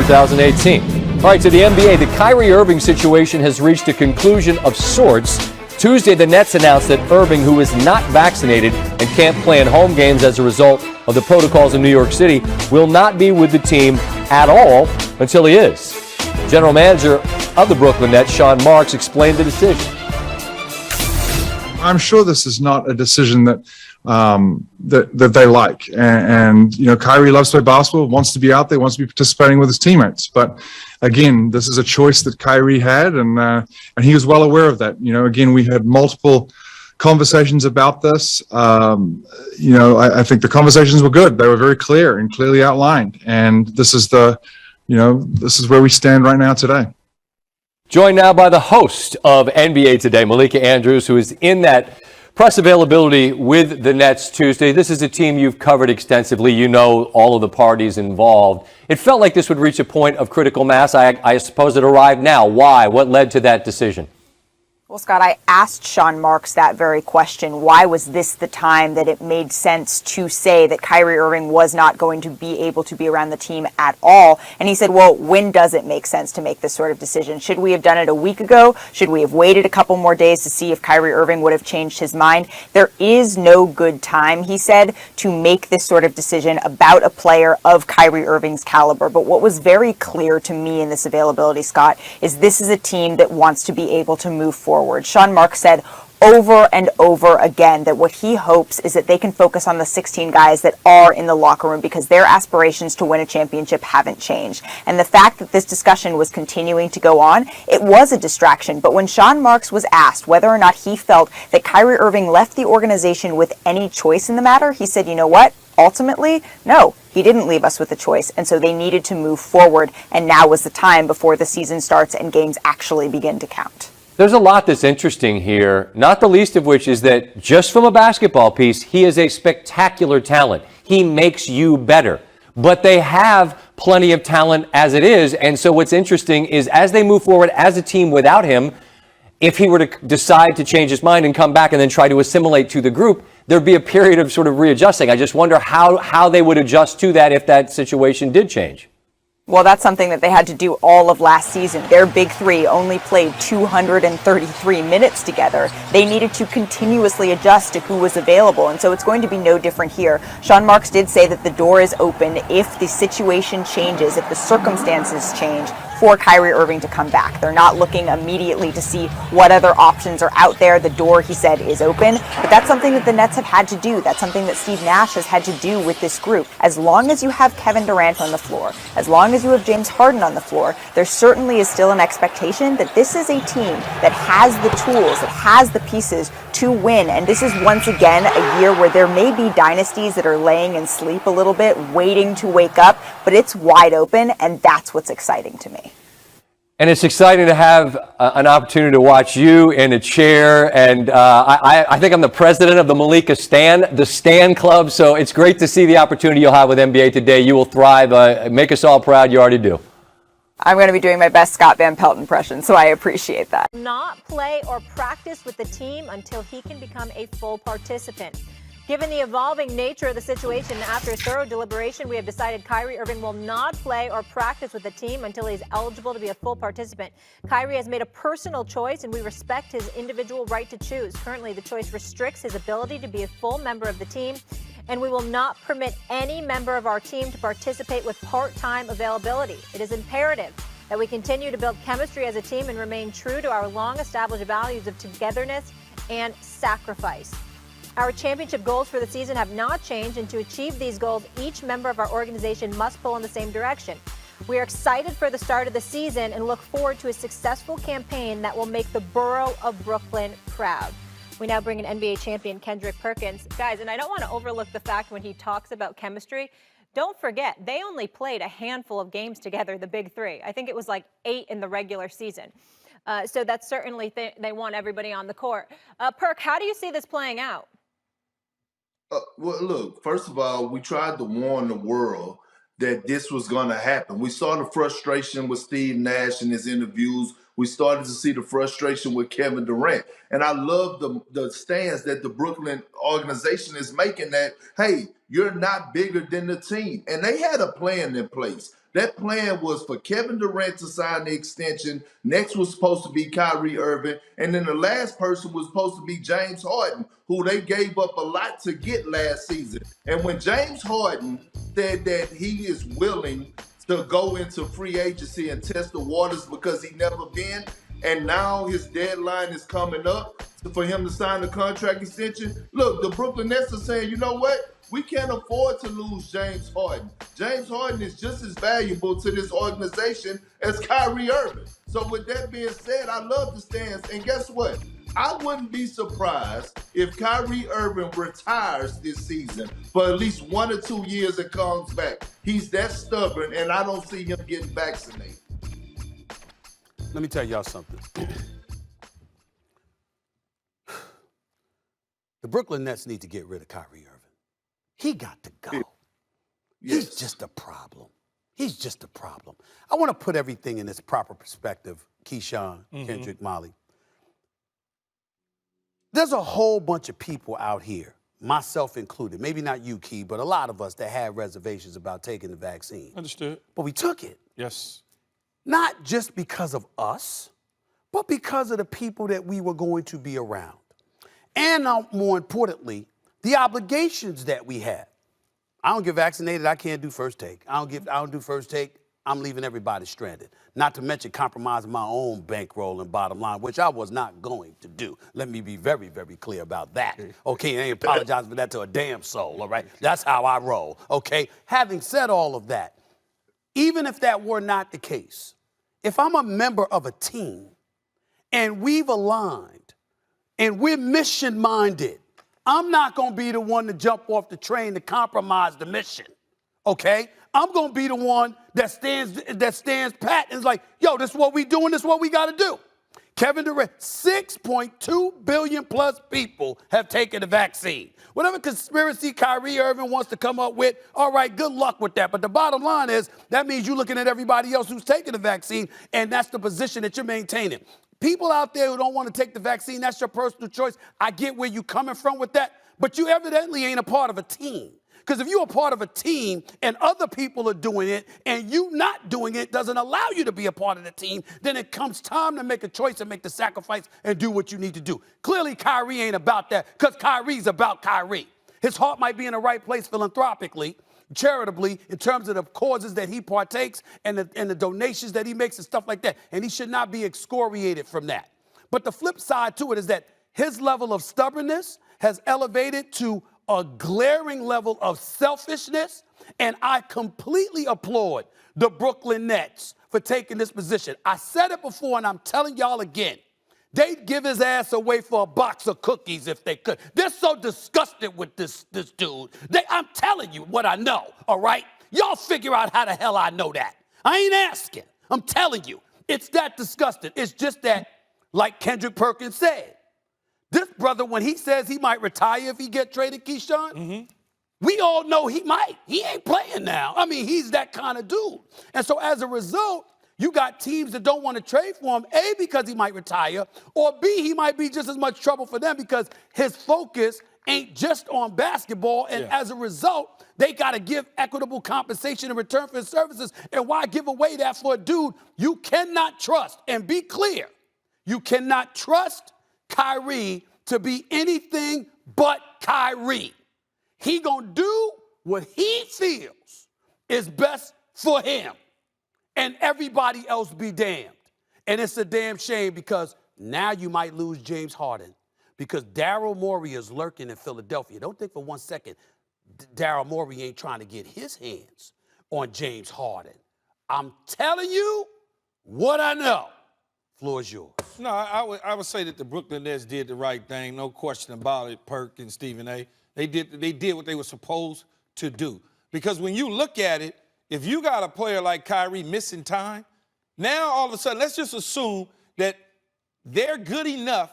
2018. All right, to the NBA, the Kyrie Irving situation has reached a conclusion of sorts. Tuesday, the Nets announced that Irving, who is not vaccinated and can't play in home games as a result of the protocols in New York City, will not be with the team at all until he is. General manager of the Brooklyn Nets, Sean Marks, explained the decision. I'm sure this is not a decision that they like, and you know, Kyrie loves to play basketball, wants to be out there, wants to be participating with his teammates. But again, this is a choice that Kyrie had, and he was well aware of that. You know, again, we had multiple conversations about this. You know, I think the conversations were good. They were very clear and clearly outlined, and this is this is where we stand right now today. Joined now by the host of NBA Today, Malika Andrews, who is in that press availability with the Nets Tuesday. This is a team you've covered extensively. You know all of the parties involved. It felt like this would reach a point of critical mass. I suppose it arrived now. Why? What led to that decision? Well, Scott, I asked Sean Marks that very question. Why was this the time that it made sense to say that Kyrie Irving was not going to be able to be around the team at all? And he said, well, when does it make sense to make this sort of decision? Should we have done it a week ago? Should we have waited a couple more days to see if Kyrie Irving would have changed his mind? There is no good time, he said, to make this sort of decision about a player of Kyrie Irving's caliber. But what was very clear to me in this availability, Scott, is this is a team that wants to be able to move forward. Sean Marks said over and over again that what he hopes is that they can focus on the 16 guys that are in the locker room because their aspirations to win a championship haven't changed. And the fact that this discussion was continuing to go on, it was a distraction. But when Sean Marks was asked whether or not he felt that Kyrie Irving left the organization with any choice in the matter, he said, you know what? Ultimately, no, he didn't leave us with a choice. And so they needed to move forward. And now was the time before the season starts and games actually begin to count. There's a lot that's interesting here, not the least of which is that just from a basketball piece, he is a spectacular talent. He makes you better. But they have plenty of talent as it is. And so what's interesting is as they move forward as a team without him, if he were to decide to change his mind and come back and then try to assimilate to the group, there'd be a period of sort of readjusting. I just wonder how they would adjust to that if that situation did change. Well, that's something that they had to do all of last season. Their big three only played 233 minutes together. They needed to continuously adjust to who was available, and so it's going to be no different here. Sean Marks did say that the door is open if the situation changes, if the circumstances change, for Kyrie Irving to come back. They're not looking immediately to see what other options are out there. The door, he said, is open. But that's something that the Nets have had to do. That's something that Steve Nash has had to do with this group. As long as you have Kevin Durant on the floor, as long as you have James Harden on the floor, there certainly is still an expectation that this is a team that has the tools, that has the pieces to win. And this is once again a year where there may be dynasties that are laying in sleep a little bit, waiting to wake up, but it's wide open, and that's what's exciting to me. And it's exciting to have an opportunity to watch you in a chair. And I think I'm the president of the Malika Stan, the Stan Club. So it's great to see the opportunity you'll have with NBA Today. You will thrive. Make us all proud. You already do. I'm going to be doing my best Scott Van Pelt impression, so I appreciate that. Not play or practice with the team until he can become a full participant. Given the evolving nature of the situation, after thorough deliberation, we have decided Kyrie Irving will not play or practice with the team until he's eligible to be a full participant. Kyrie has made a personal choice, and we respect his individual right to choose. Currently, the choice restricts his ability to be a full member of the team, and we will not permit any member of our team to participate with part-time availability. It is imperative that we continue to build chemistry as a team and remain true to our long-established values of togetherness and sacrifice. Our championship goals for the season have not changed, and to achieve these goals, each member of our organization must pull in the same direction. We are excited for the start of the season and look forward to a successful campaign that will make the borough of Brooklyn proud. We now bring in NBA champion Kendrick Perkins. Guys, and I don't want to overlook the fact when he talks about chemistry, don't forget, they only played a handful of games together, the big three. I think it was like 8 in the regular season. So that's certainly they want everybody on the court. Perk, how do you see this playing out? Well, look, first of all, we tried to warn the world that this was going to happen. We saw the frustration with Steve Nash in his interviews We started to see the frustration with Kevin Durant. And I love the stance that the Brooklyn organization is making that, hey, you're not bigger than the team. And they had a plan in place. That plan was for Kevin Durant to sign the extension. Next was supposed to be Kyrie Irving. And then the last person was supposed to be James Harden, who they gave up a lot to get last season. And when James Harden said that he is willing to go into free agency and test the waters because he never been, and now his deadline is coming up for him to sign the contract extension. Look, the Brooklyn Nets are saying, you know what? We can't afford to lose James Harden. James Harden is just as valuable to this organization as Kyrie Irving. So with that being said, I love the stance. And guess what? I wouldn't be surprised if Kyrie Irving retires this season for at least 1 or 2 years and comes back. He's that stubborn, and I don't see him getting vaccinated. Let me tell y'all something. The Brooklyn Nets need to get rid of Kyrie Irving. He got to go. Yes. He's just a problem. He's just a problem. I want to put everything in its proper perspective, Keyshawn, Kendrick, Molly. There's a whole bunch of people out here, myself included, maybe not you, Key, but a lot of us that had reservations about taking the vaccine. Understood. But we took it. Yes. Not just because of us, but because of the people that we were going to be around. And more importantly, the obligations that we have. I don't get vaccinated, I can't do first take. I don't do first take, I'm leaving everybody stranded. Not to mention compromising my own bankroll and bottom line, which I was not going to do. Let me be very, very clear about that. Okay, I ain't apologizing for that to a damn soul, all right? That's how I roll, okay? Having said all of that, even if that were not the case, if I'm a member of a team and we've aligned and we're mission-minded, I'm not going to be the one to jump off the train to compromise the mission, okay? I'm going to be the one that stands pat and is like, yo, this is what we doing, this is what we got to do. Kevin Durant, 6.2 billion plus people have taken the vaccine. Whatever conspiracy Kyrie Irving wants to come up with, all right, good luck with that. But the bottom line is that means you're looking at everybody else who's taking the vaccine, and that's the position that you're maintaining. People out there who don't want to take the vaccine, that's your personal choice. I get where you're coming from with that, but you evidently ain't a part of a team. Because if you're a part of a team and other people are doing it and you not doing it doesn't allow you to be a part of the team, then it comes time to make a choice and make the sacrifice and do what you need to do. Clearly, Kyrie ain't about that because Kyrie's about Kyrie. His heart might be in the right place philanthropically, charitably, in terms of the causes that he partakes and the donations that he makes and stuff like that. And he should not be excoriated from that. But the flip side to it is that his level of stubbornness has elevated to a glaring level of selfishness, and I completely applaud the Brooklyn Nets for taking this position. I said it before, and I'm telling y'all again, they'd give his ass away for a box of cookies if they could. They're so disgusted with this dude. I'm telling you what I know, all right? Y'all figure out how the hell I know that. I ain't asking. I'm telling you. It's that disgusting. It's just that, like Kendrick Perkins said, this brother, when he says he might retire if he get traded, Keyshawn, we all know he might. He ain't playing now. I mean, he's that kind of dude. And so as a result, you got teams that don't want to trade for him, A, because he might retire, or B, he might be just as much trouble for them because his focus ain't just on basketball. And as a result, they got to give equitable compensation in return for his services. And why give away that for a dude you cannot trust? And be clear, you cannot trust Kyrie to be anything but Kyrie. He gonna do what he feels is best for him, and everybody else be damned. And it's a damn shame because now you might lose James Harden because Daryl Morey is lurking in Philadelphia. Don't think for 1 second Daryl Morey ain't trying to get his hands on James Harden. I'm telling you what I know. Floor is yours. No, I would say that the Brooklyn Nets did the right thing, no question about it, Perk and Stephen A. They did what they were supposed to do. Because when you look at it, if you got a player like Kyrie missing time, now all of a sudden, let's just assume that they're good enough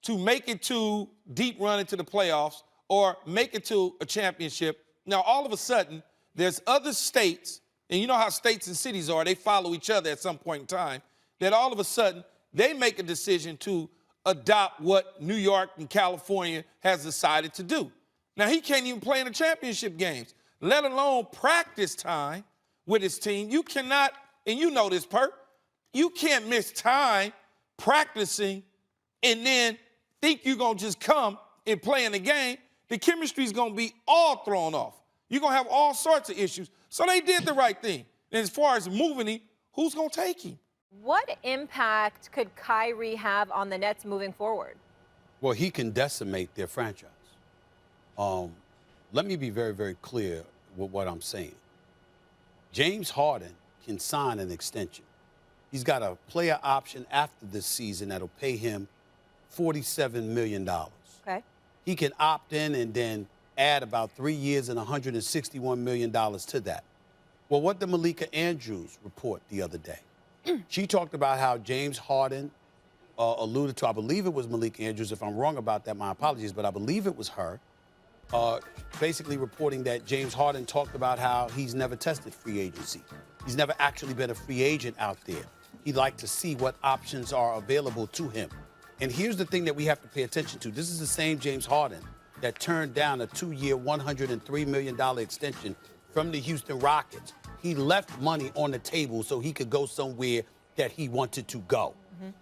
to make it to deep run into the playoffs or make it to a championship. Now, all of a sudden, there's other states, and you know how states and cities are, they follow each other at some point in time, that all of a sudden they make a decision to adopt what New York and California has decided to do. Now, he can't even play in the championship games, let alone practice time with his team. You cannot, and you know this, Perk, you can't miss time practicing and then think you're going to just come and play in the game. The chemistry is going to be all thrown off. You're going to have all sorts of issues. So they did the right thing. And as far as moving him, who's going to take him? What impact could Kyrie have on the Nets moving forward? Well, he can decimate their franchise. Let me be very, very clear with what I'm saying. James Harden can sign an extension. He's got a player option after this season that'll pay him $47 million. Okay. He can opt in and then add about 3 years and $161 million to that. Well, what did Malika Andrews report the other day? She talked about how James Harden alluded to, I believe it was Malika Andrews. If I'm wrong about that, my apologies, but I believe it was her, basically reporting that James Harden talked about how he's never tested free agency. He's never actually been a free agent out there. He'd like to see what options are available to him. And here's the thing that we have to pay attention to. This is the same James Harden that turned down a 2-year, $103 million extension from the Houston Rockets. He left money on the table so he could go somewhere that he wanted to go.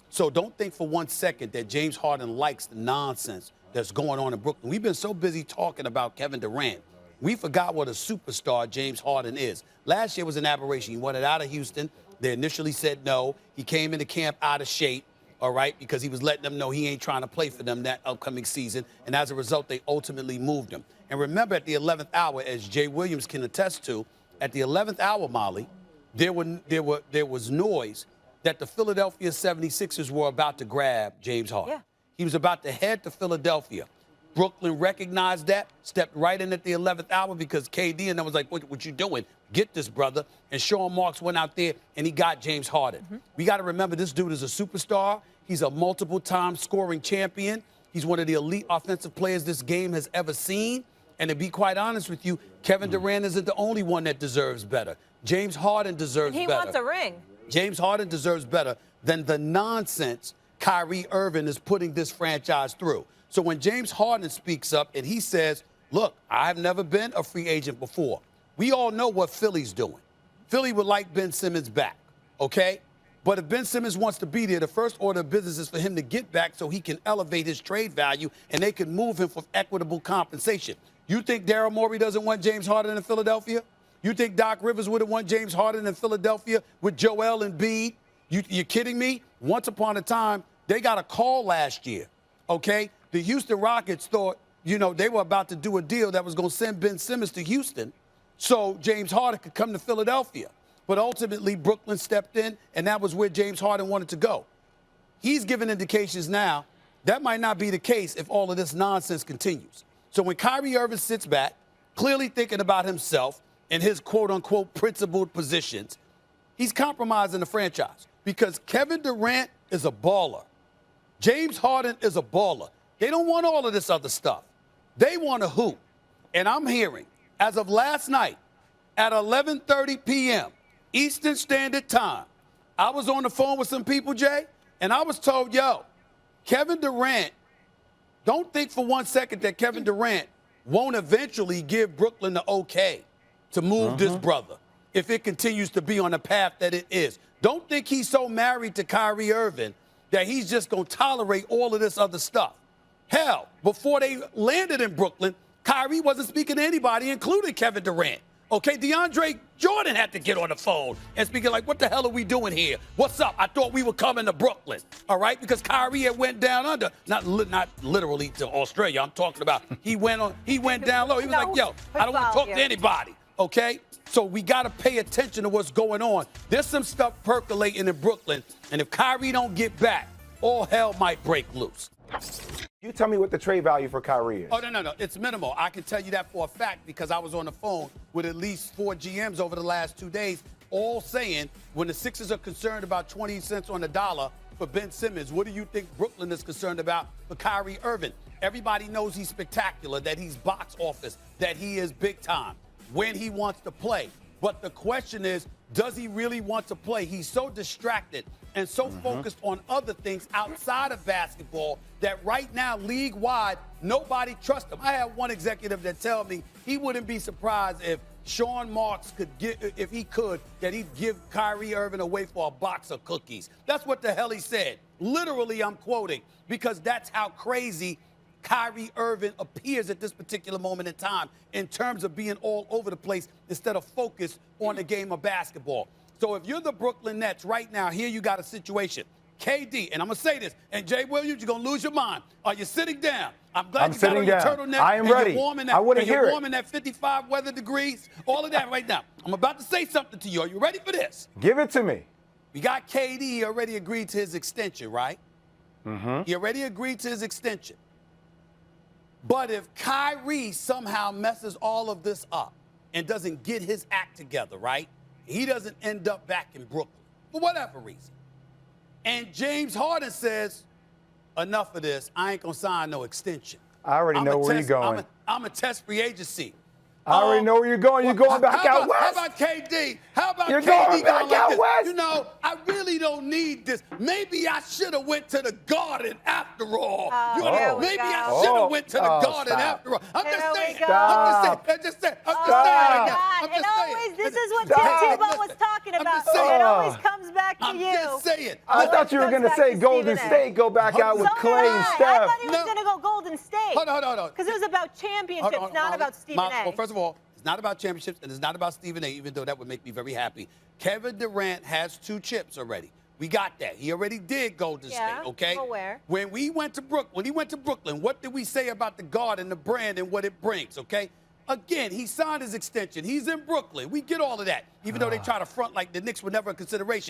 So don't think for 1 second that James Harden likes the nonsense that's going on in Brooklyn. We've been so busy talking about Kevin Durant. We forgot what a superstar James Harden is. Last year was an aberration. He wanted out of Houston. They initially said no. He came into camp out of shape, all right, because he was letting them know he ain't trying to play for them that upcoming season. And as a result, they ultimately moved him. And remember, at the 11th hour, as Jay Williams can attest to, at the 11th hour, Molly, there was noise that the Philadelphia 76ers were about to grab James Harden. Yeah. He was about to head to Philadelphia. Brooklyn recognized that, stepped right in at the 11th hour because KD and them was like, what you doing? Get this, brother. And Sean Marks went out there and he got James Harden. We got to remember this dude is a superstar. He's a multiple-time scoring champion. He's one of the elite offensive players this game has ever seen. And to be quite honest with you, Kevin Durant isn't the only one that deserves better. James Harden deserves He better. wants a ring. James Harden deserves better than the nonsense Kyrie Irving is putting this franchise through. So when James Harden speaks up and he says, look, I've never been a free agent before. We all know what Philly's doing. Philly would like Ben Simmons back, okay? But if Ben Simmons wants to be there, the first order of business is for him to get back so he can elevate his trade value and they can move him for equitable compensation. You think Daryl Morey doesn't want James Harden in Philadelphia? You think Doc Rivers would have won James Harden in Philadelphia with Joel Embiid? You kidding me? Once upon a time, they got a call last year, okay? The Houston Rockets thought, they were about to do a deal that was going to send Ben Simmons to Houston so James Harden could come to Philadelphia. But ultimately, Brooklyn stepped in, and that was where James Harden wanted to go. He's giving indications now that might not be the case if all of this nonsense continues. So when Kyrie Irving sits back, clearly thinking about himself and his quote-unquote principled positions, he's compromising the franchise because Kevin Durant is a baller. James Harden is a baller. They don't want all of this other stuff. They want a hoop. And I'm hearing, as of last night, at 11:30 p.m. Eastern Standard Time, I was on the phone with some people, Jay, and I was told, Kevin Durant, don't think for 1 second that Kevin Durant won't eventually give Brooklyn the okay to move this brother if it continues to be on the path that it is. Don't think he's so married to Kyrie Irving that he's just going to tolerate all of this other stuff. Hell, before they landed in Brooklyn, Kyrie wasn't speaking to anybody, including Kevin Durant. Okay, DeAndre Jordan had to get on the phone and speaking like, what the hell are we doing here? What's up? I thought we were coming to Brooklyn, all right? Because Kyrie had went down under, not literally to Australia. I'm talking about he went down low. He was like, I don't want to talk to anybody, okay? So we got to pay attention to what's going on. There's some stuff percolating in Brooklyn, and if Kyrie don't get back, all hell might break loose. You tell me what the trade value for Kyrie is. Oh, no. It's minimal. I can tell you that for a fact because I was on the phone with at least 4 GMs over the last 2 days, all saying when the Sixers are concerned about 20 cents on the dollar for Ben Simmons, what do you think Brooklyn is concerned about for Kyrie Irving? Everybody knows he's spectacular, that he's box office, that he is big time when he wants to play. But the question is, Does he really want to play? He's so distracted and so focused on other things outside of basketball that right now, league-wide, nobody trusts him. I had one executive that tell me he wouldn't be surprised if Sean Marks could that he'd give Kyrie Irving away for a box of cookies. That's what the hell he said. Literally, I'm quoting, because that's how crazy Kyrie Irving appears at this particular moment in time in terms of being all over the place instead of focused on the game of basketball. So if you're the Brooklyn Nets right now, here you got a situation. KD, and I'm going to say this, and Jay Williams, you're going to lose your mind. Are you sitting down? I'm glad you got on your turtleneck. I am ready. I want to hear it. You're warming that 55 weather degrees, all of that right now. I'm about to say something to you. Are you ready for this? Give it to me. We got KD. He already agreed to his extension, right? He already agreed to his extension. But if Kyrie somehow messes all of this up and doesn't get his act together, right? He doesn't end up back in Brooklyn for whatever reason. And James Harden says, enough of this. I ain't going to sign no extension. I already know where you're going. I'm a test free agency. I already know where you're going. You're going back out west. How about KD? How about you're KD going back out west? You know, I really don't need this. Maybe I should have went to the Garden after all. Maybe I should have went to the Garden after all. I'm just saying. I'm just saying. And always, this is what Tim Tebow was talking about. It always comes back to you. I'm just saying. I thought you were going to say Golden State go back out with Clay and Steph. I thought he was going to go Golden State. Hold on. Because it was about championships, not about Stephen A. Well, first of all, it's not about championships and it's not about Stephen A., even though that would make me very happy. Kevin Durant has 2 chips already. We got that. He already did Golden State, okay? I'm aware. When he went to Brooklyn, what did we say about the guard and the brand and what it brings, okay? Again, he signed his extension. He's in Brooklyn. We get all of that, even though they try to front like the Knicks were never a consideration.